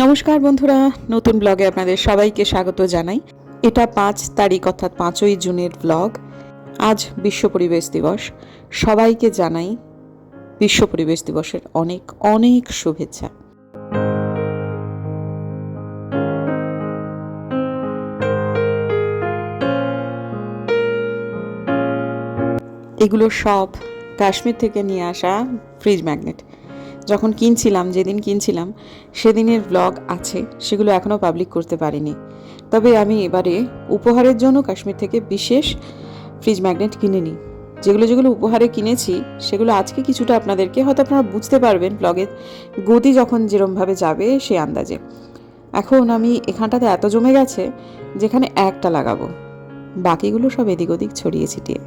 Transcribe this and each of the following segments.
নমস্কার বন্ধুরা, নতুন ব্লগে আপনাদের সবাইকে স্বাগত জানাই। এটা 5 তারিখ অর্থাৎ 5ই জুনের ব্লগ। আজ বিশ্ব পরিবেশ দিবস। সবাইকে জানাই বিশ্ব পরিবেশ দিবসের অনেক অনেক শুভেচ্ছা। এগুলো সব কাশ্মীর থেকে নিয়ে আসা ফ্রিজ ম্যাগনেট। যখন কিনছিলাম, যেদিন কিনছিলাম সেদিনের ব্লগ আছে, সেগুলো এখনও পাবলিক করতে পারিনি। তবে আমি এবারে উপহারের জন্য কাশ্মীর থেকে বিশেষ ফ্রিজ ম্যাগনেট কিনে নিই। যেগুলো উপহারে কিনেছি সেগুলো আজকে কিছুটা আপনাদেরকে হয়তো আপনারা বুঝতে পারবেন ব্লগের গতি যখন যেরমভাবে যাবে সে আন্দাজে। এখন আমি এখানটাতে এত জমে গেছে যেখানে একটা লাগাবো, বাকিগুলো সব এদিক ওদিক ছড়িয়ে ছিটিয়ে।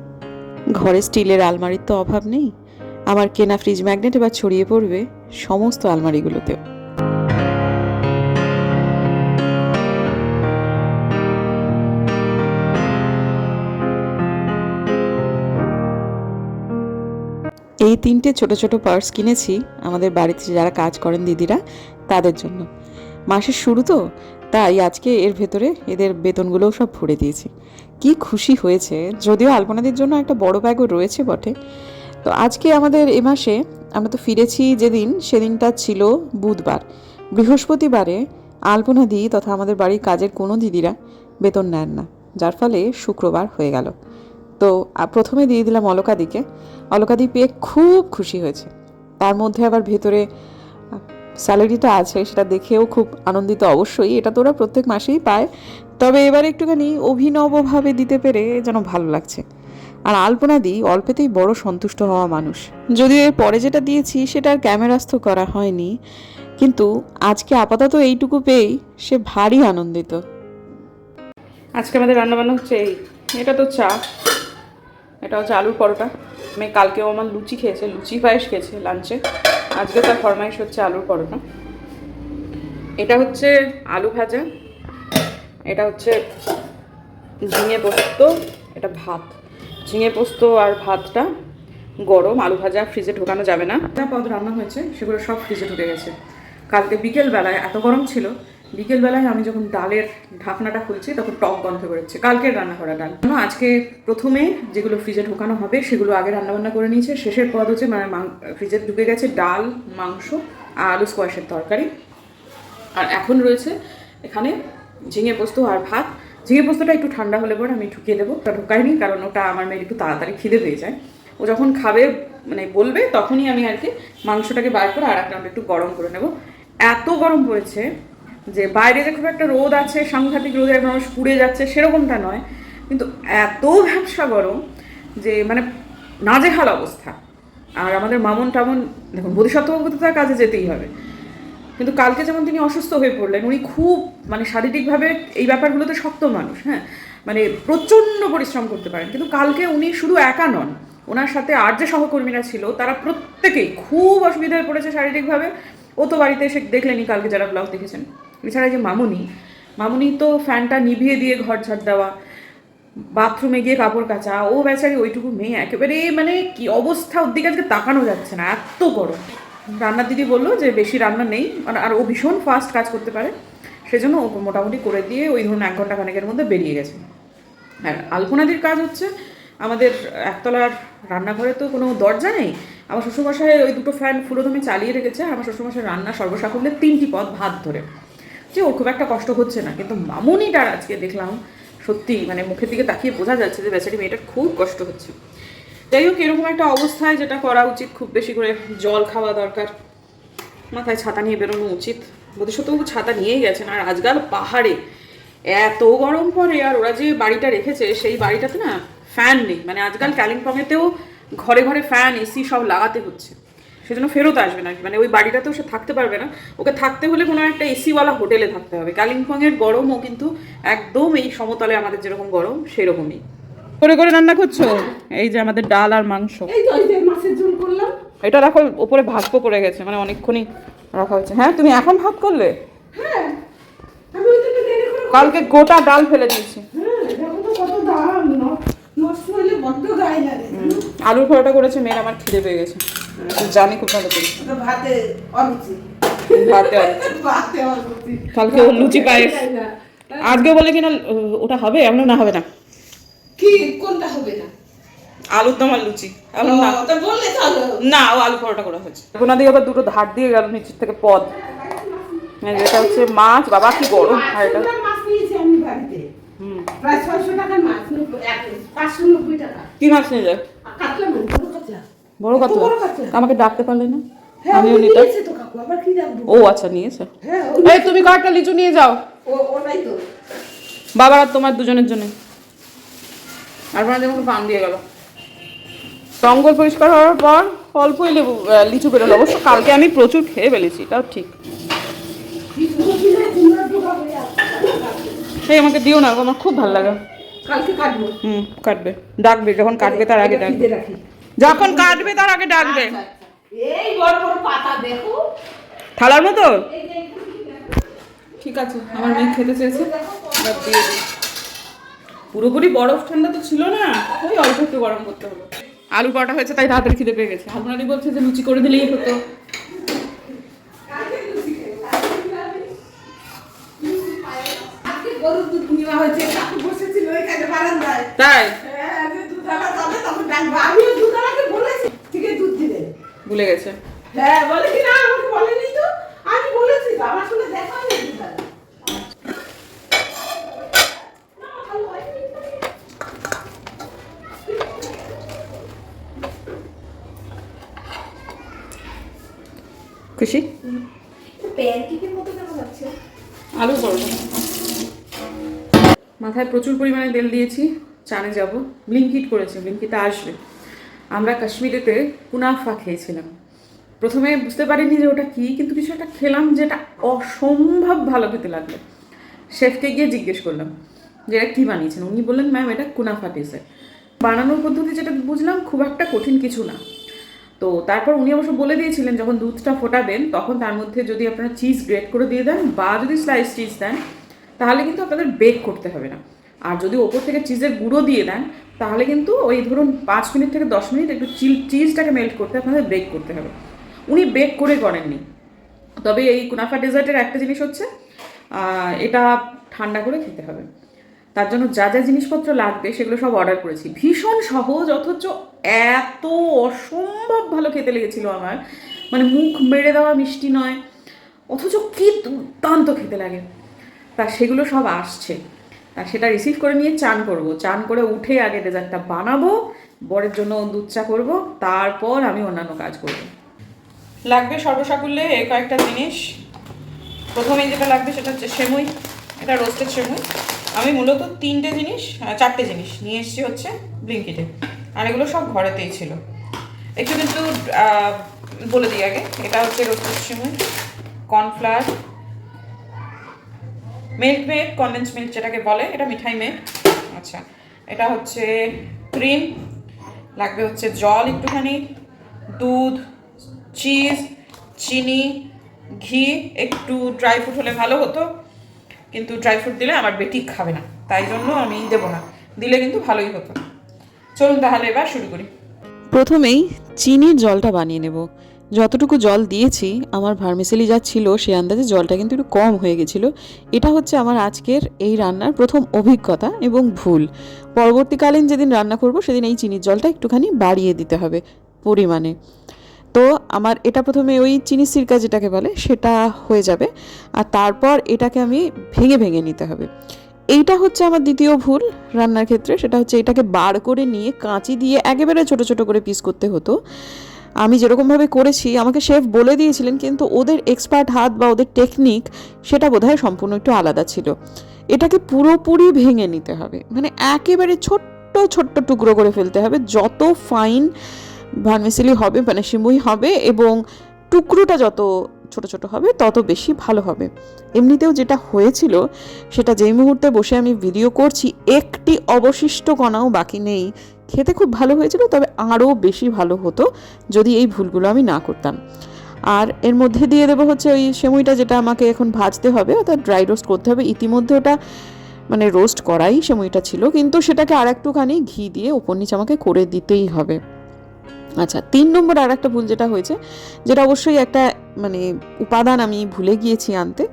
ঘরে স্টিলের আলমারির তো অভাব নেই, আমার কেনা ফ্রিজ ম্যাগনেট এবার ছড়িয়ে পড়বে সমস্ত আলমারিগুলোতেও। এই 3টে ছোট ছোট পার্স কিনেছি আমাদের বাড়িতে যারা কাজ করেন দিদিরা, তাদের জন্য। মাসের শুরু তো, তাই আজকে এর ভেতরে এদের বেতনগুলোও সব ভরে দিয়েছি। কি খুশি হয়েছে! যদিও আলপনাদের জন্য একটা বড় ব্যাগও রয়েছে বটে। তো আজকে আমাদের এ মাসে আমরা তো ফিরেছি যেদিন, সেদিনটা ছিল বুধবার। বৃহস্পতিবারে আলপনা দি তথা আমাদের বাড়ির কাজের কোনো দিদিরা বেতন নেন না, যার ফলে শুক্রবার হয়ে গেল। তো প্রথমে দিয়ে দিলাম অলকাদিকে। অলকাদি পেয়ে খুব খুশি হয়েছে। তার মধ্যে আবার ভেতরে স্যালারিটা আছে, সেটা দেখেও খুব আনন্দিত। অবশ্যই এটা তো ওরা প্রত্যেক মাসেই পায়, তবে এবার একটুখানি অভিনবভাবে দিতে পেরে যেন ভালো লাগছে। আর আলপনা দি অল্পেতেই বড় সন্তুষ্ট হওয়া মানুষ। যদিও এর পরে যেটা দিয়েছি সেটা আর ক্যামেরাস্থ করা হয়নি, কিন্তু আজকে আপাতত এইটুকু পেয়েই সে ভারী আনন্দিত। আজকে আমাদের রান্নাবান্না হচ্ছে এটা তো চা, এটা হচ্ছে আলুর পরোটা। মেয়ে কালকেও আমার লুচি খেয়েছে, লুচি পায়েস খেয়েছে লাঞ্চে। আজকে তার ফরমাইশ হচ্ছে আলুর পরোটা। এটা হচ্ছে আলু ভাজা, এটা হচ্ছে ঝিঙে পোস্ত, এটা ভাত। ঝিঙে পোস্ত আর ভাতটা গরম, আলু ভাজা ফ্রিজে ঢোকানো যাবে না। যা পদ রান্না হয়েছে সেগুলো সব ফ্রিজে ঢুকে গেছে। কালকে বিকেলবেলায় এত গরম ছিল, বিকেলবেলায় আমি যখন ডালের ঢাকনাটা খুলছি তখন টক গন্ধ বেরোচ্ছে, কালকের রান্না করা ডাল। আজকে প্রথমে যেগুলো ফ্রিজে ঢোকানো হবে সেগুলো আগে রান্নাবান্না করে নিয়েছে। শেষের পদ হচ্ছে মানে ফ্রিজে ঢুকে গেছে ডাল, মাংস আর আলু স্কোয়াশের তরকারি। আর এখন রয়েছে এখানে ঝিঙে পোস্ত আর ভাত। ঝিঙে পোস্তটা একটু ঠান্ডা হলে পরে আমি ঢুকিয়ে দেবো, ওটা ঢোকাইনি কারণ ওটা আমার মেয়ের একটু তাড়াতাড়ি খিদে পেয়ে যায়। ও যখন খাবে মানে বলবে তখনই আমি আর কি মাংসটাকে বার করে আর এক রাউন্ড একটু গরম করে নেব। এত গরম পড়েছে যে বাইরে যে খুব একটা রোদ আছে, সাংঘাতিক রোদে মানুষ পুড়ে যাচ্ছে সেরকমটা নয়, কিন্তু এত ভ্যাবসা গরম যে মানে নাজেহাল অবস্থা। আর আমাদের মামুন টামুন দেখুন, বোধিসত্ত্ববাবু তো তার কাজে যেতেই হবে, কিন্তু কালকে যেমন তিনি অসুস্থ হয়ে পড়লেন, উনি খুব মানে শারীরিকভাবে এই ব্যাপারগুলোতে শক্ত মানুষ, হ্যাঁ, মানে প্রচণ্ড পরিশ্রম করতে পারেন। কিন্তু কালকে উনি শুধু একা নন, ওনার সাথে আর যে সহকর্মীরা ছিল তারা প্রত্যেকেই খুব অসুবিধায় পড়েছে শারীরিকভাবে। ও তো বাড়িতে এসে দেখলেনি কালকে যারা ব্লগ দেখেছেন। এছাড়া যে মামুনি তো ফ্যানটা নিভিয়ে দিয়ে ঘর ঝাড় দেওয়া, বাথরুমে গিয়ে কাপড় কাচা, ও বেচারি ওইটুকু মেয়ে একেবারে মানে কি অবস্থা, ওর দিকে আজকে তাকানো যাচ্ছে না, এত গরম। রান্নার দিদি বললো যে বেশি রান্না নেই, মানে আর ও ভীষণ ফাস্ট কাজ করতে পারে, সেজন্য ও মোটামুটি করে দিয়ে ওই ধরুন 1 ঘন্টা খানেকের মধ্যে বেরিয়ে গেছে। আর আলপনাদির কাজ হচ্ছে আমাদের একতলার রান্নাঘরে তো কোনো দরজা নেই, আমার শ্বশুরমশাই ওই 2টো ফ্যান ফুলোদমে চালিয়ে রেখেছে। আমার শ্বশুরমশাই রান্না সর্বসাকুল্যে 3টি পদ ভাত ধরে, যে ওর খুব একটা কষ্ট হচ্ছে না। কিন্তু মামুনিটার আজকে দেখলাম সত্যি মানে মুখের দিকে তাকিয়ে বোঝা যাচ্ছে যে বেচারি মেয়েটার খুব কষ্ট হচ্ছে। যাই হোক, এরকম একটা অবস্থায় যেটা করা উচিত, খুব বেশি করে জল খাওয়া দরকার, মাথায় ছাতা নিয়ে বেরোনো উচিত। বোধিসত্ত্ববাবু ছাতা নিয়েই গেছেন। আর আজকাল পাহাড়ে এত গরম পড়ে, আর ওরা যে বাড়িটা রেখেছে সেই বাড়িটাতে না ফ্যান নেই। মানে আজকাল কালিম্পংয়েতেও ঘরে ঘরে ফ্যান, এসি সব লাগাতে হচ্ছে, সেজন্য ফেরত আসবে না, মানে ওই বাড়িটাতেও সে থাকতে পারবে না। ওকে থাকতে হলে কোনো একটা এসিওয়ালা হোটেলে থাকতে হবে। কালিম্পংয়ের গরমও কিন্তু একদম এই সমতলে আমাদের যেরকম গরম সেরকমই। করে করে রান্না করছো? এই যে আমাদের ডাল আর মাংস, মাছের ঝোল করলাম। এটা দেখো উপরে ভাতও পড়ে গেছে, মানে অনেকক্ষণই রাখা হয়েছে। হ্যাঁ, তুমি এখন ভাত করলে? হ্যাঁ, আমি ওই থেকে দেরি করে কালকে গোটা ডাল ফেলে দিয়েছি। হ্যাঁ, দেখো তো কত দাম, নষ্ট হলে বড্ড গায়ে লাগে। আলুর পরোটা করেছে মেয়ের, আমার খিদে পেয়ে গেছে, জানি খুব ভালো করি। ভাতে অরুচি ভাতে আলু। ভাতে আলু লুচি। কালকে ও লুচি পায়েস, আজকে বলে কিনা ওটা হবে, আমরা না হবে না, কি কোনটা হবে না? আলুর দম আর লুচি। এখন না, তা বললে চলো। না ও আলু পরোটা করা হয়েছে। ওনা দিয়ে আবার দুটো ধার দিয়ে গেল নিচের থেকে পদ, যেটা হচ্ছে মাছ। বাবা কি গরম, আর এটা মাছ নিয়েছি আমি বাড়িতে, প্রায় 600 টাকার মাছ, 590 টাকা। কি মাছ নিয়ে যায়? কাতলা মাছ, বড় কাতলা। বড় এত বড় কাতলা? কাতলা? আমাকে ডাকতে পারলে না? হ্যাঁ, আমিও ওই নিতাম। নিয়েছে তো কাকু, আবার কি রাখবো? ও আচ্ছা, নিয়েছে। হ্যাঁ, এই তুমি কয়েকটা লিচু নিয়ে যাও, ওটাই তো। বাবার আর তোমার দুজনের জন্য। আর মানে আমাকে পান দিয়ে গেল। জঙ্গল পরিষ্কার হওয়ার পর অল্পই লিচু বেরোলো। অবশ্য কালকে আমি প্রচুর খেয়ে ফেলেছি, তাও ঠিক। এই আমাকে দিও না, আমার খুব ভালো লাগে। কালকে কাটবো। কাটবে, ডাকবে যখন কাটবে, তার আগে এটা ডাকবে। ফ্রিজে রাখি। যখন কাটবে তার আগে ডাকবে। আচ্ছা, আচ্ছা। এই বড় বড় পাতা দেখো। থালার মতো? এই যে এখানে দেখো। ঠিক আছে, আমার মেয়ে খেতে চেয়েছে, এবার দিয়ে দিই। পুরোপুরি বরফ ঠান্ডা তো ছিল না, ওই অল্প একটু গরম করতে হলো। আলু পরোটা হয়েছে তাই তাড়াতাড়ি খিদে পেয়ে গেছে। আপনারই বলছে যে লুচি করে দিলেই হতো। আজকে গরুর দুধ নেওয়া হয়েছে, কাকু বসেছিল ওইখানে বারান্দায়। তাই? হ্যাঁ, যে দুধওয়ালা যাবে তখন ডাকবো। আমিও দুধওয়ালাকে বলেছি, ঠিক আছে দুধ দিবে। ভুলে গেছে। হ্যাঁ, বলে কি না, আমাকে বলেনি তো। আমি বলেছি তো, আমার সঙ্গে দেখা হয়নি দুধওয়ালা। খুশি? প্যানকেকের মতো কেমন লাগছে? আলু পরোটা। মাথায় প্রচুর পরিমাণে তেল দিয়েছি, চানে যাব। ব্লিঙ্কিট করেছি, ব্লিঙ্কিটটা আসবে। আমরা কাশ্মীরেতে কুনাফা খেয়েছিলাম। প্রথমে বুঝতে পারিনি যে ওটা কী, কিন্তু কিছু একটা খেলাম যেটা অসম্ভব ভালো খেতে লাগলো। শেফকে গিয়ে জিজ্ঞেস করলাম যে এটা কী বানিয়েছেন। উনি বললেন ম্যাম এটা কুনাফা ডেজার্ট। বানানোর পদ্ধতি যেটা বুঝলাম খুব একটা কঠিন কিছু না। তো তারপর উনি অবশ্য বলে দিয়েছিলেন যখন দুধটা ফোটাবেন তখন তার মধ্যে যদি আপনারা চিজ গ্রেট করে দিয়ে দেন বা যদি স্লাইস চিজ দেন তাহলে কিন্তু আপনাদের বেক করতে হবে না। আর যদি ওপর থেকে চিজের গুঁড়ো দিয়ে দেন তাহলে কিন্তু ওই ধরুন 5 মিনিট থেকে 10 মিনিট একটু চিজটাকে মেল্ট করতে আপনাদের বেক করতে হবে। উনি বেক করে করেননি। তবে এই কুনাফা ডেজার্টের একটা জিনিস হচ্ছে এটা ঠান্ডা করে খেতে হবে। তার জন্য যা যা জিনিসপত্র লাগবে সেগুলো সব অর্ডার করেছি। ভীষণ সহজ, অথচ এত অসম্ভব ভালো খেতে লেগেছিল আমার। মানে মুখ মেরে দেওয়া মিষ্টি নয়, অথচ কি দুর্দান্ত খেতে লাগে। তা সেগুলো সব আসছে, তা সেটা রিসিভ করে নিয়ে চান করব। চান করে উঠে আগে ডেজার্টটা বানাবো, বরের জন্য দুধ চা করবো, তারপর আমি অন্যান্য কাজ করব। লাগবে সর্বসাকুল্যে এই কয়েকটা জিনিস। প্রথমেই যেটা লাগবে সেটা হচ্ছে সেমুই। এটা রোস্টেড সেমুই। আমি মূলত 4টে জিনিস নিয়ে এসেছি হচ্ছে ব্লিঙ্কিটে, আর এগুলো সব ঘরেতেই ছিল। একটু কিন্তু বলে দিই আগে, এটা হচ্ছে রোস্টেড সেমুই, cornflour, Milkmaid, condense milk যেটাকে বলে, এটা মিঠাই মেড। আচ্ছা, এটা হচ্ছে ক্রিম, লাগবে হচ্ছে জল একটুখানি, দুধ, চিজ, চিনি, ঘি, একটু ড্রাই ফ্রুট হলে ভালো হতো, কিন্তু ড্রাই ফ্রুট দিলে আমার বেটি খাবে না, তাই জন্য আমি দেবো না। দিলে কিন্তু ভালোই হতো। চলুন তাহলে এবার শুরু করি। প্রথমেই চিনির জলটা বানিয়ে নেব। যতটুকু জল দিয়েছি আমার ভার্মিসেলি যা ছিল সে আন্দাজে জলটা কিন্তু একটু কম হয়ে গেছিলো। এটা হচ্ছে আমার আজকের এই রান্নার প্রথম অভিজ্ঞতা এবং ভুল। পরবর্তীকালীন যেদিন রান্না করব সেদিন এই চিনির জলটা একটুখানি বাড়িয়ে দিতে হবে পরিমাণে। তো আমার এটা প্রথমে ওই চিনি সিরকা যেটাকে বলে সেটা হয়ে যাবে, আর তারপর এটাকে আমি ভেঙে ভেঙে নিতে হবে। এইটা হচ্ছে আমার দ্বিতীয় ভুল রান্নার ক্ষেত্রে, সেটা হচ্ছে এটাকে বার করে নিয়ে কাঁচি দিয়ে একেবারে ছোট ছোট করে পিস করতে হতো। আমি যেরকমভাবে করেছি আমাকে শেফ বলে দিয়েছিলেন, কিন্তু ওদের এক্সপার্ট হাত বা ওদের টেকনিক সেটা বোধহয় সম্পূর্ণ একটু আলাদা ছিল। এটাকে পুরোপুরি ভেঙে নিতে হবে, মানে একেবারে ছোট্ট ছোট্ট টুকরো করে ফেলতে হবে। যত ফাইন ভার্মিসেলি হবে মানে সিমুই হবে এবং টুকরোটা যত ছোট ছোট হবে তত বেশি ভালো হবে। এমনিতেও যেটা হয়েছিল সেটা যেই মুহূর্তে বসে আমি ভিডিও করছি একটি অবশিষ্ট কণাও বাকি নেই। খেতে খুব ভালো হয়েছিল, তবে আরও বেশি ভালো হতো যদি এই ভুলগুলো আমি না করতাম। আর এর মধ্যে দিয়ে দেবো হচ্ছে ওই সেমুইটা, যেটা আমাকে এখন ভাজতে হবে অর্থাৎ ড্রাই রোস্ট করতে হবে। ইতিমধ্যে ওটা মানে রোস্ট করাই সেমুইটা ছিল, কিন্তু সেটাকে আর একটুখানি ঘি দিয়ে ওপর নিচ আমাকে করে দিতেই হবে। আচ্ছা, 3 নম্বর আর একটা ভুল যেটা হয়েছে, যেটা অবশ্যই একটা মানে উপাদান আমি ভুলে গিয়েছি আনতে,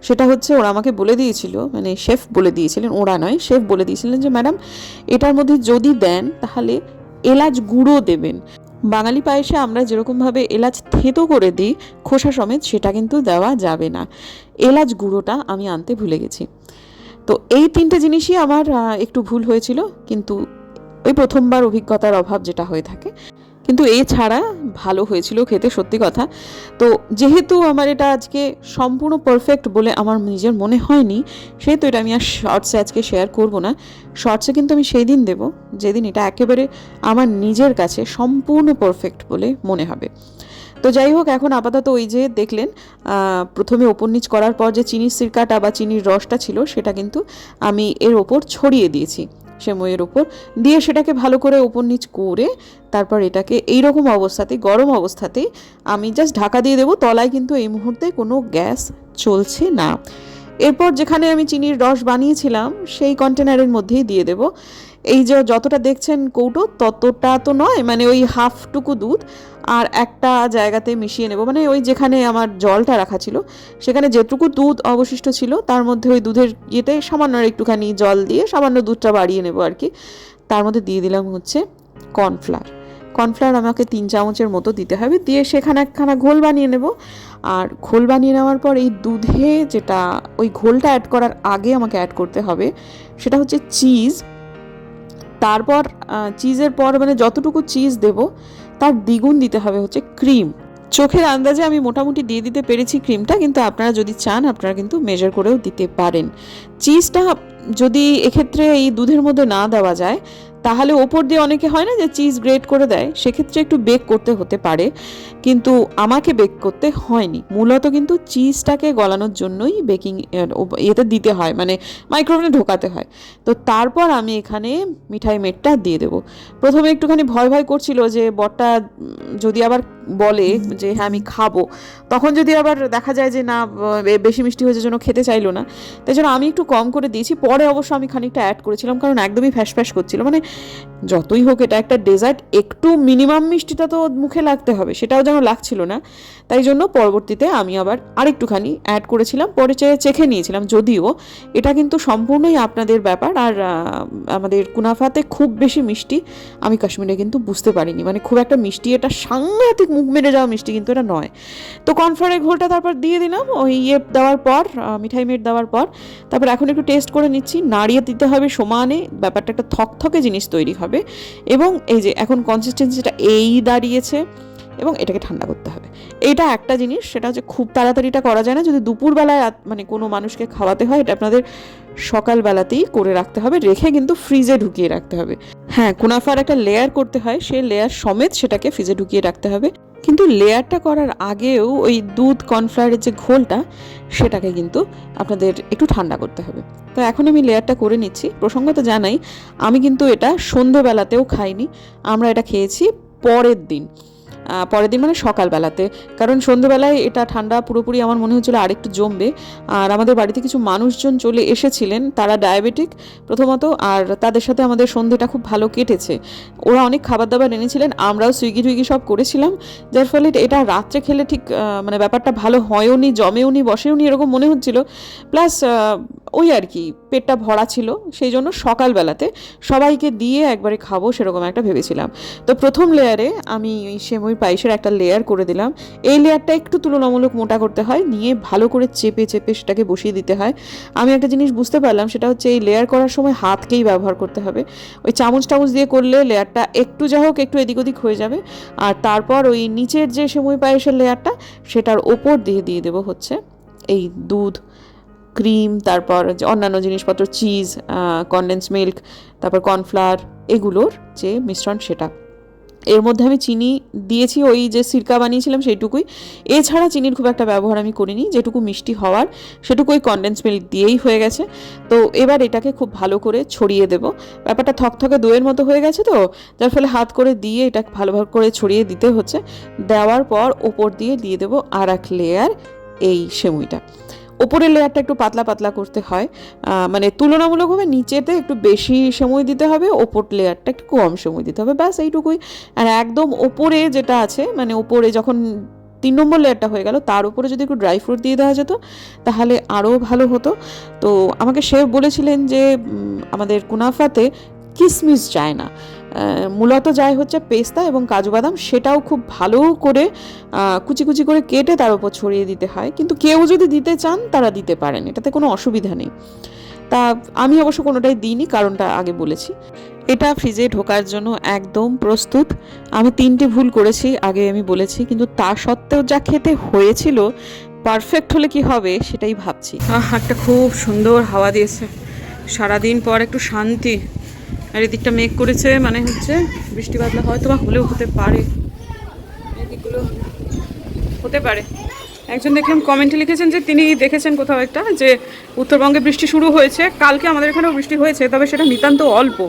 সেটা হচ্ছে ওরা আমাকে বলে দিয়েছিল, মানে শেফ বলে দিয়েছিলেন, ওরা নয় শেফ বলে দিয়েছিলেন যে ম্যাডাম এটার মধ্যে যদি দেন তাহলে এলাচ গুঁড়ো দেবেন। বাঙালি পায়েসে আমরা যেরকমভাবে এলাচ থেঁতো করে দিই খোসা সমেত, সেটা কিন্তু দেওয়া যাবে না। এলাচ গুঁড়োটা আমি আনতে ভুলে গেছি। তো এই 3টে জিনিসই আমার একটু ভুল হয়েছিল, কিন্তু ওই প্রথমবার অভিজ্ঞতার অভাব যেটা হয়ে থাকে। কিন্তু এছাড়া ভালো হয়েছিল খেতে, সত্যি কথা। তো যেহেতু আমার এটা আজকে সম্পূর্ণ পারফেক্ট বলে আমার নিজের মনে হয়নি, সেহেতু এটা আমি আর শর্টসে আজকে শেয়ার করব না। শর্টসে কিন্তু আমি সেই দিন দেবো যেদিন এটা একেবারে আমার নিজের কাছে সম্পূর্ণ পারফেক্ট বলে মনে হবে। তো যাই হোক, এখন আপাতত ওই যে দেখলেন প্রথমে ওপর নিচ করার পর যে চিনির সিরকাটা বা চিনির রসটা ছিল সেটা কিন্তু আমি এর ওপর ছড়িয়ে দিয়েছি, সেমইয়ের ওপর দিয়ে সেটাকে ভালো করে ওপর নিচ করে তারপর এটাকে এইরকম অবস্থাতেই, গরম অবস্থাতেই আমি জাস্ট ঢাকা দিয়ে দেবো। তলায় কিন্তু এই মুহূর্তে কোনো গ্যাস চলছে না। এরপর যেখানে আমি চিনির রস বানিয়েছিলাম সেই কন্টেনারের মধ্যেই দিয়ে দেব। এই যে যতটা দেখছেন কৌটো ততটা তো নয়, মানে ওই হাফটুকু দুধ আর একটা জায়গাতে মিশিয়ে নেব, মানে ওই যেখানে আমার জলটা রাখা ছিল সেখানে যেটুকু দুধ অবশিষ্ট ছিল তার মধ্যে ওই দুধের ইয়েতে সামান্য একটুখানি জল দিয়ে সামান্য দুধটা বাড়িয়ে নেব আর কি। তার মধ্যে দিয়ে দিলাম হচ্ছে কর্নফ্লাওয়ার। কর্নফ্লাওয়ার আমাকে 3 চামচের মতো দিতে হবে, দিয়ে সেখানে একখানা ঘোল বানিয়ে নেব। আর ঘোল বানিয়ে নেওয়ার পর এই দুধে যেটা ওই ঘোলটা অ্যাড করার আগে আমাকে অ্যাড করতে হবে সেটা হচ্ছে চিজ। তারপর চিজের পর মানে যতটুকু চিজ দেব তার দ্বিগুণ দিতে হবে হচ্ছে ক্রিম। চোখের আন্দাজে আমি মোটামুটি দিয়ে দিতে পেরেছি ক্রিমটা, কিন্তু আপনারা যদি চান আপনারা কিন্তু মেজার করেও দিতে পারেন। চিজটা যদি এক্ষেত্রে এই দুধের মধ্যে না দেওয়া যায় তাহলে ওপর দিয়ে অনেকে হয় না যে চিজ গ্রেট করে দেয়, সেক্ষেত্রে একটু বেক করতে হতে পারে, কিন্তু আমাকে বেক করতে হয়নি। মূলত কিন্তু চিজটাকে গলানোর জন্যই বেকিং ইয়েতে দিতে হয়, মানে মাইক্রোওভেনে ঢোকাতে হয়। তো তারপর আমি এখানে মিঠাই মেটটা দিয়ে দেবো। প্রথমে একটুখানি ভয় ভয় করছিল যে বরটা যদি আবার বলে যে হ্যাঁ আমি খাবো, তখন যদি আবার দেখা যায় যে না বেশি মিষ্টি হয়েছে জন্য খেতে চাইলো না, তাই জন্য আমি একটু কম করে দিয়েছি। পরে অবশ্য আমি খানিকটা অ্যাড করেছিলাম, কারণ একদমই ফ্যাস ফ্যাস করছিল। মানে যতই হোক এটা একটা ডেজার্ট, একটু মিনিমাম মিষ্টিটা তো মুখে লাগতে হবে, সেটাও যেন লাগছিল না। তাই জন্য পরবর্তীতে আমি আবার আরেকটুখানি অ্যাড করেছিলাম, পরে চেখে নিয়েছিলাম। যদিও এটা কিন্তু সম্পূর্ণই আপনাদের ব্যাপার। আর আমাদের কুনাফাতে খুব বেশি মিষ্টি আমি কাশ্মীরে কিন্তু বুঝতে পারিনি, মানে খুব একটা মিষ্টি, এটা সাংঘাতিক মুখ মেরে যাওয়া মিষ্টি কিন্তু এটা নয়। তো কর্নফ্লাওয়ারের ঘোলটা তারপর দিয়ে দিলাম ওই দেওয়ার পর, মিঠাই মেট দেওয়ার পর। তারপর এখন একটু টেস্ট করে নিচ্ছি, নাড়িয়ে দিতে হবে সমানে, ব্যাপারটা একটা থকথকে জিনিস তৈরি হবে। এবং এই যে এখন কনসিস্টেন্সিটা এই দাঁড়িয়েছে এবং এটাকে ঠান্ডা করতে হবে। এইটা একটা জিনিস, সেটা হচ্ছে খুব তাড়াতাড়িটা করা যায় না। যদি দুপুরবেলায় মানে কোনো মানুষকে খাওয়াতে হয়, এটা আপনাদের সকালবেলাতেই করে রাখতে হবে, রেখে কিন্তু ফ্রিজে ঢুকিয়ে রাখতে হবে। হ্যাঁ, কুনাফার একটা লেয়ার করতে হয়, সেই লেয়ার সমেত সেটাকে ফ্রিজে ঢুকিয়ে রাখতে হবে। কিন্তু লেয়ারটা করার আগেও ওই দুধ কর্নফ্লাওয়ারের যে ঘোলটা সেটাকে কিন্তু আপনাদের একটু ঠান্ডা করতে হবে। তো এখন আমি লেয়ারটা করে নিচ্ছি। প্রসঙ্গত জানাই, আমি কিন্তু এটা সন্ধেবেলাতেও খাইনি, আমরা এটা খেয়েছি পরের দিন মানে সকালবেলাতে, কারণ সন্ধ্যেবেলায় এটা ঠান্ডা পুরোপুরি আমার মনে হচ্ছিলো আরেকটু জমবে। আর আমাদের বাড়িতে কিছু মানুষজন চলে এসেছিলেন, তারা ডায়াবেটিক প্রথমত, আর তাদের সাথে আমাদের সন্ধ্যেটা খুব ভালো কেটেছে। ওরা অনেক খাবার দাবার এনেছিলেন, আমরাও সুইগি টুইগি সব করেছিলাম, যার ফলে এটা রাত্রে খেলে ঠিক মানে ব্যাপারটা ভালো হয়ও নি, জমেও নি, বসেও নি, এরকম মনে হচ্ছিল। প্লাস ওই আর কি পেটটা ভরা ছিল, সেই জন্য সকালবেলাতে সবাইকে দিয়ে একবারে খাবো সেরকম একটা ভেবেছিলাম। তো প্রথম লেয়ারে আমি ওই সেমই পায়েসের একটা লেয়ার করে দিলাম। এই লেয়ারটা একটু তুলনামূলক মোটা করতে হয়, নিয়ে ভালো করে চেপে চেপে সেটাকে বসিয়ে দিতে হয়। আমি একটা জিনিস বুঝতে পারলাম, সেটা হচ্ছে এই লেয়ার করার সময় হাতকেই ব্যবহার করতে হবে। ওই চামচ টামচ দিয়ে করলে লেয়ারটা একটু যা হোক একটু এদিক ওদিক হয়ে যাবে। আর তারপর ওই নিচের যে সেমই পায়েসের লেয়ারটা সেটার ওপর দিয়ে দেবো হচ্ছে এই দুধ, ক্রিম, তারপর অন্যান্য জিনিসপত্র, চিজ, কনডেন্স মিল্ক, তারপর কর্নফ্লাওয়ার, এগুলোর যে মিশ্রণ সেটা। এর মধ্যে আমি চিনি দিয়েছি, ওই যে সিরকা বানিয়েছিলাম সেইটুকুই, এছাড়া চিনির খুব একটা ব্যবহার আমি করিনি। যেটুকু মিষ্টি হওয়ার সেটুকু ওই কনডেন্স মিল্ক দিয়েই হয়ে গেছে। তো এবার এটাকে খুব ভালো করে ছড়িয়ে দেব। ব্যাপারটা থকথকে দইয়ের মতো হয়ে গেছে, তো যার ফলে হাত করে দিয়ে এটা ভালোভাবে করে ছড়িয়ে দিতে হচ্ছে। দেওয়ার পর ওপর দিয়ে দেবো আর এক লেয়ার এই সেমুইটা। ওপরের লেয়ারটা একটু পাতলা পাতলা করতে হয়, মানে তুলনামূলকভাবে নিচেতে একটু বেশি সময় দিতে হবে, ওপর লেয়ারটা একটু কম সময় দিতে হবে, ব্যাস এইটুকুই। আর একদম ওপরে যেটা আছে, মানে ওপরে যখন 3 নম্বর লেয়ারটা হয়ে গেল, তার উপরে যদি একটু ড্রাই ফ্রুট দিয়ে দেওয়া যেত তাহলে আরও ভালো হতো। তো আমাকে শেফ বলেছিলেন যে আমাদের কুনাফাতে কিশমিশ যায় না, মূলত যায় হচ্ছে পেস্তা এবং কাজু বাদাম, সেটাও খুব ভালো করে কুচি কুচি করে কেটে তার উপর ছড়িয়ে দিতে হয়। কিন্তু কেউ যদি দিতে চান তারা দিতে পারেন, এটাতে কোনো অসুবিধা নেই। তা আমি অবশ্য কোনোটাই দিইনি, কারণটা আগে বলেছি। এটা ফ্রিজে ঢোকার জন্য একদম প্রস্তুত। আমি 3টে ভুল করেছি আগে আমি বলেছি, কিন্তু তা সত্ত্বেও যা খেতে হয়েছিল, পারফেক্ট হলে কি হবে সেটাই ভাবছি। একটা খুব সুন্দর হাওয়া দিয়েছে, সারাদিন পর একটু শান্তি। আর এদিকটা মেঘ করেছে, মানে হচ্ছে বৃষ্টি বাদলা হয়তো বা হলেও হতে পারে, এদিকগুলো হতে পারে। একজন দেখলাম কমেন্টে লিখেছেন যে তিনি দেখেছেন কোথাও একটা যে উত্তরবঙ্গে বৃষ্টি শুরু হয়েছে, কালকে আমাদের এখানেও বৃষ্টি হয়েছে, তবে সেটা নিতান্ত অল্প,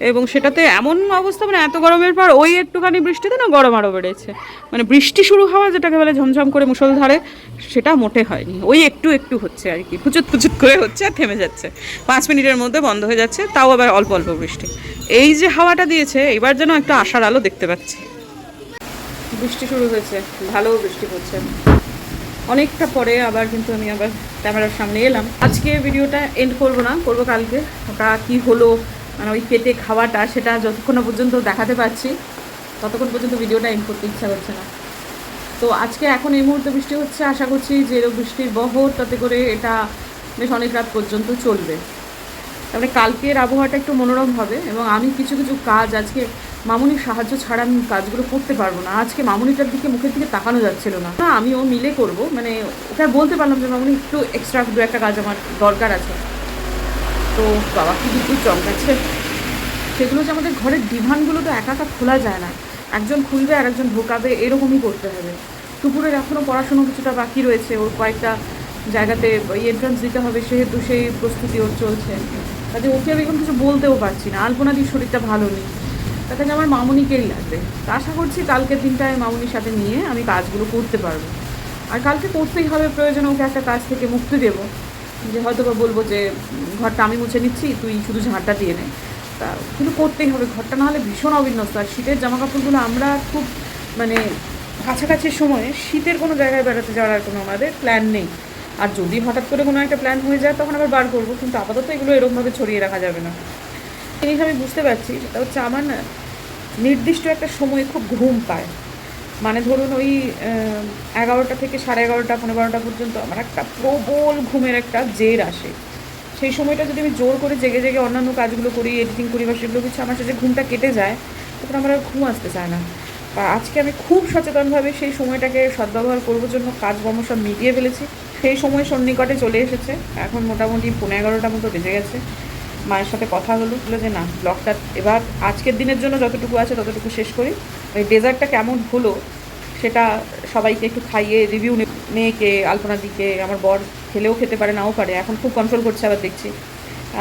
এবং সেটাতে এমন অবস্থা, মানে এত গরমের পর ওই একটুখানি বৃষ্টিতে না গরম আরও বেড়েছে। মানে বৃষ্টি শুরু হওয়া যেটাকে বলে ঝমঝম করে মুষলধারে, সেটা মোটে হয়নি, ওই একটু একটু হচ্ছে আর কি, পুচুত পুচুত করে হচ্ছে আর থেমে যাচ্ছে, 5 মিনিটের মধ্যে বন্ধ হয়ে যাচ্ছে, তাও আবার অল্প অল্প বৃষ্টি। এই যে হাওয়াটা দিয়েছে, এবার যেন একটা আশার আলো দেখতে পাচ্ছি। বৃষ্টি শুরু হয়েছে, ভালো বৃষ্টি পড়ছে অনেকটা পরে, আবার কিন্তু আমি আবার ক্যামেরার সামনে এলাম। আজকে ভিডিওটা এন্ড করবো না, করবো কালকে। ওটা কি হলো, মানে ওই পেটে খাওয়াটা, সেটা যতক্ষণ না পর্যন্ত দেখাতে পারছি ততক্ষণ পর্যন্ত ভিডিওটা এন্ড করতে ইচ্ছা করছে না। তো আজকে এখন এই মুহূর্তে বৃষ্টি হচ্ছে, আশা করছি যে বৃষ্টির বহর তাতে করে এটা বেশ অনেক রাত পর্যন্ত চলবে। তারপরে কালকের আবহাওয়াটা একটু মনোরম হবে, এবং আমি কিছু কিছু কাজ আজকে মামুনির সাহায্য ছাড়া আমি কাজগুলো করতে পারবো না। আজকে মামুনিটার দিকে মুখের দিকে তাকানো যাচ্ছিল না, আমি ও মিলে করব, মানে ওকে বলতে পারলাম যে মামুনি একটু এক্সট্রা 2-1 কাজ আমার দরকার আছে। তো বাবা কি বিদ্যুৎ চমকাচ্ছে, সেগুলো যে আমাদের ঘরের ডিভানগুলো তো একা একা খোলা যায় না, একজন খুলবে আর একজন ঢোকাবে, এরকমই করতে হবে। টুকুরের এখনও পড়াশুনো কিছুটা বাকি রয়েছে, ওর কয়েকটা জায়গাতে এন্ট্রান্স দিতে হবে, সেহেতু সেই প্রস্তুতি ওর চলছে। তাতে ওকে আমি এখন কিছু বলতেও পারছি না, আলপনাদির শরীরটা ভালো নেই, তাতে আমার মামুনিকেই লাগবে। তা আশা করছি কালকের দিনটায় মামুনির সাথে নিয়ে আমি কাজগুলো করতে পারবো। আর কালকে করতেই হবে, প্রয়োজনে ওকে একটা কাজ থেকে মুক্তি দেবো, যে হয়তো বা বলবো যে ঘরটা আমি মুছে নিচ্ছি, তুই শুধু ঝাঁটটা দিয়ে নে। তা কিন্তু করতেই হবে, ঘরটা না হলে ভীষণ অবিন্যস্ত। আর শীতের জামাকাপড়গুলো আমরা খুব, মানে কাছাকাছির সময়ে শীতের কোনো জায়গায় বেড়াতে যাওয়ার আর কোনো আমাদের প্ল্যান নেই। আর যদি হঠাৎ করে কোনো একটা প্ল্যান হয়ে যায় তখন আবার বার করবো, কিন্তু আপাতত এগুলো এরকমভাবে ছড়িয়ে রাখা যাবে না। জিনিস আমি বুঝতে পারছি, সেটা হচ্ছে আমার না নির্দিষ্ট একটা সময়ে খুব ঘুম পায়, মানে ধরুন ওই 11টা থেকে 11:30, 12:30 পর্যন্ত আমার একটা প্রবল ঘুমের একটা জের আসে। সেই সময়টা যদি আমি জোর করে জেগে জেগে অন্যান্য কাজগুলো করি, এডিটিং করি বা সেগুলো কিছু, আমার সাথে ঘুমটা কেটে যায়, তখন আমার আর ঘুম আসতে চায় না। আর আজকে আমি খুব সচেতনভাবে সেই সময়টাকে সদ্ব্যবহার করবার জন্য কাজকর্ম সব মিটিয়ে ফেলেছি। সেই সময় সন্নিকটে চলে এসেছে, এখন মোটামুটি 11:15 মতো বেজে গেছে। মায়ের সাথে কথা হলো যে না, ব্লগটা এবার আজকের দিনের জন্য যতটুকু আছে ততটুকু শেষ করি। ওই ডেজার্টটা কেমন হলো সেটা সবাইকে একটু খাইয়ে রিভিউ, মেয়েকে, আলপনার দিকে, আমার বর খেলেও খেতে পারে নাও পারে, এখন খুব কন্ট্রোল করছে আবার দেখছি।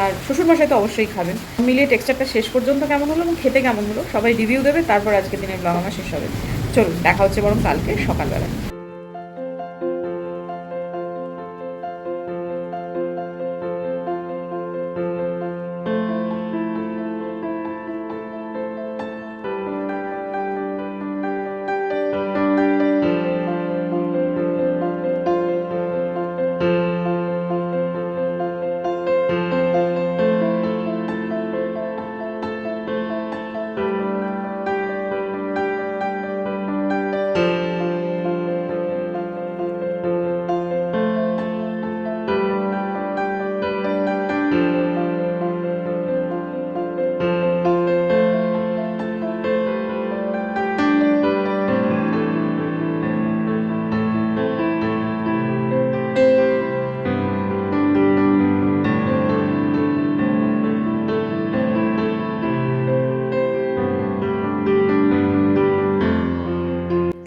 আর শ্বশুরমশাই তো অবশ্যই খাবেন। মিলিয়ে টেক্সচারটা শেষ পর্যন্ত কেমন হলো এবং খেতে কেমন হলো সবাই রিভিউ দেবে, তারপর আজকের দিনের ব্লগ আমার শেষ হবে। চলুন দেখা হচ্ছে বরং কালকে সকালবেলা।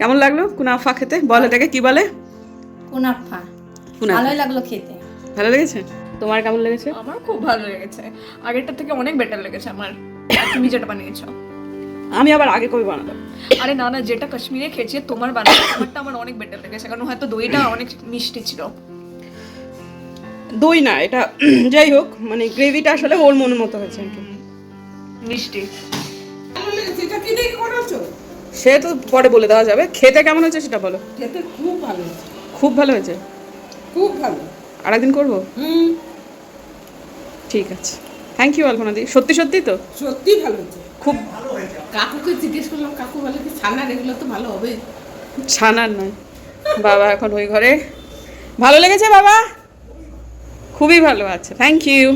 কেমন লাগলো কুনাফা খেতে? বল এটাকে কি বলে? কুনাফা। কুনাফা। ভালোই লাগলো খেতে। ভালো লেগেছে? তোমার কেমন লেগেছে? আমার খুব ভালো লেগেছে, আগেরটার থেকে অনেক বেটার লেগেছে আমার। তুমি যেটা বানিয়েছো, আমি আবার আগে কবে বানাতাম। আরে না না, যেটা কাশ্মীরে খেয়েছি তোমার বানানো, আমারটা আমার অনেক বেটার লেগেছে, কারণ হয়তো দইটা অনেক মিষ্টি ছিল। দই না এটা যাই হোক মানে গ্রেভিটা আসলে ওর মনের মতো হয়েছে আর কি মিষ্টি। ভালো লেগেছে, এটা কি দিয়ে করেছো? সে তো পরে বলে দেওয়া যাবে। খেতে কেমন হয়েছে সেটা বলো। খেতে খুব ভালো হয়েছে, খুব ভালো হয়েছে। খুব ভালো। আর একদিন করবো। হুম, ঠিক আছে, থ্যাংক ইউ আলপনাদি। সত্যি সত্যি তো সত্যি ভালো হয়েছে। খুব কাকুকে জিজ্ঞেস করলাম, কাকু বলে কি ছানার এগুলো তো ভালো হবে। ছানার নয় বাবা এখন ওই ঘরে। ভালো লেগেছে বাবা, খুবই ভালো আছে, থ্যাংক ইউ।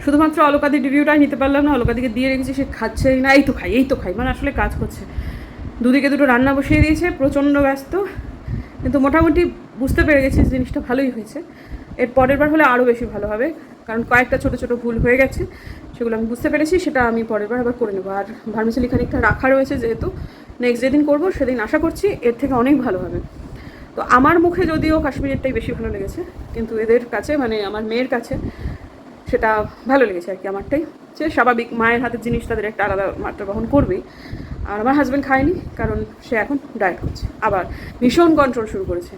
শুধুমাত্র অলকাদির রিভিউটাই নিতে পারলাম না, অলকাদিকে দিয়ে রেখেছি, সে খাচ্ছেই না। এই তো খাই এই তো খাই, মানে আসলে কাজ করছে। দুদিকে দুটো রান্না বসিয়ে দিয়েছে, প্রচণ্ড ব্যস্ত, কিন্তু মোটামুটি বুঝতে পেরে গেছি জিনিসটা ভালোই হয়েছে। এর পরের বার হলে আরও বেশি ভালো হবে, কারণ কয়েকটা ছোটো ছোটো ভুল হয়ে গেছে, সেগুলো আমি বুঝতে পেরেছি। সেটা আমি পরের বার আবার করে নেবো। আর ভার্মিসেলি খানিকটা রাখা রয়েছে, যেহেতু নেক্সট যেদিন করবো সেদিন আশা করছি এর থেকে অনেক ভালো হবে। তো আমার মুখে যদিও কাশ্মীরেরটাই বেশি ভালো লেগেছে, কিন্তু এদের কাছে মানে আমার মেয়ের কাছে সেটা ভালো লেগেছে আর কি। আমারটাই যে স্বাভাবিক মায়ের হাতের জিনিস তাদের একটা আলাদা মাত্রা বহন করবেই। আর আমার হাজব্যান্ড খায়নি, কারণ সে এখন ডায়েট করছে, আবার ভীষণ কন্ট্রোল শুরু করেছে।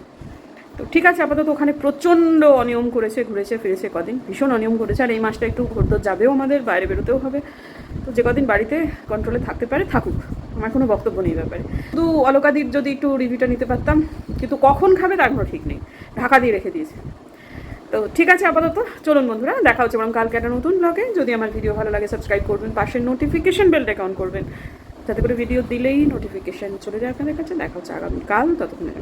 তো ঠিক আছে, আপাতত ওখানে প্রচণ্ড অনিয়ম করেছে, ঘুরেছে ফিরেছে কদিন, ভীষণ অনিয়ম করেছে। আর এই মাসটা একটু ঘুরতে যাবেও, আমাদের বাইরে বেরোতেও হবে। তো যে কদিন বাড়িতে কন্ট্রোলে থাকতে পারে থাকুক, আমার কোনো বক্তব্য নেই ব্যাপারে। শুধু অলকাদির যদি একটু রিভিউটা নিতে পারতাম, কিন্তু কখন খাবে তার কোনো ঠিক নেই, ঢাকা দিয়ে রেখে দিয়েছে। তো ঠিক আছে, আপাতত চলুন বন্ধুরা, দেখা হচ্ছে বরং কালকে একটা নতুন ব্লগে। যদি আমার ভিডিও ভালো লাগে সাবস্ক্রাইব করবেন, পাশের নোটিফিকেশন বেলটাকে অন করবেন, যাতে করে ভিডিও দিলেই নোটিফিকেশান চলে যায় আপনাদের কাছে। দেখা হচ্ছে আগামীকাল, ততক্ষণে